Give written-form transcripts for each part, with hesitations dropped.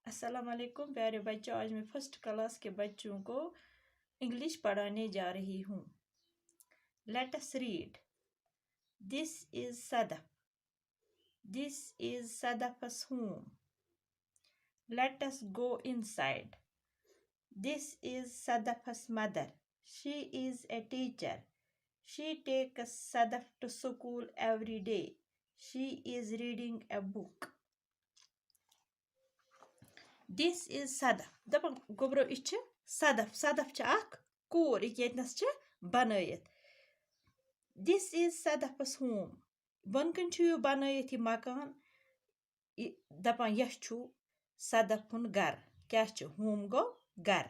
अस्सलाम वालेकुम प्यारे बच्चों। आज मैं फर्स्ट क्लास के बच्चों को इंग्लिश पढ़ाने जा रही हूँ। Let us read. This is Sadaf. This is सदफ's home. Let us go inside. This is Sadaf's mother. She is a teacher. She takes Sadaf to school every day. She is reading a book. This is Sadaf. दपन गोबरो etch Sadaf. Sadaf च अख core येतनस च बनायत. This is Sadaf's home. Bonkन छु बनायत ये मकान. दपन यह छु Sadafun घर. क्या छु home गो घर.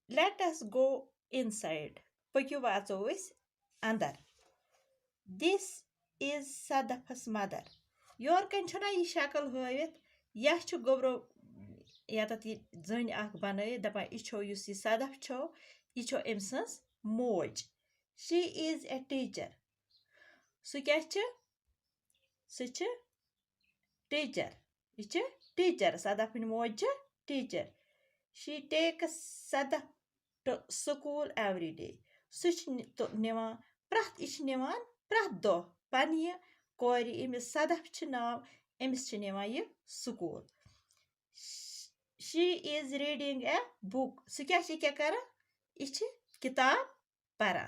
Let us go inside. पक्यु वाचो इस अंदर. This is Sadaf's mother. Your कन छना ये शक्ल हवित यह छु गोबरो यातत ये जन अख बनाय दपा इछो युस ये सदफ छो इछो एमसंस मोज. She is a teacher. सु क्या छु सु छु टीचर. इछ टीचर सदफन मोज छु teacher. She takes Sadaf to school every day. सु छु निवान प्रथ इछ निवान प्रथ दो पन कोरी इमिस सदफ छु नाव एमिस छु निवान ये school. She is reading a book. सु क्या छु क्या करा इछ किताब पढ़ा.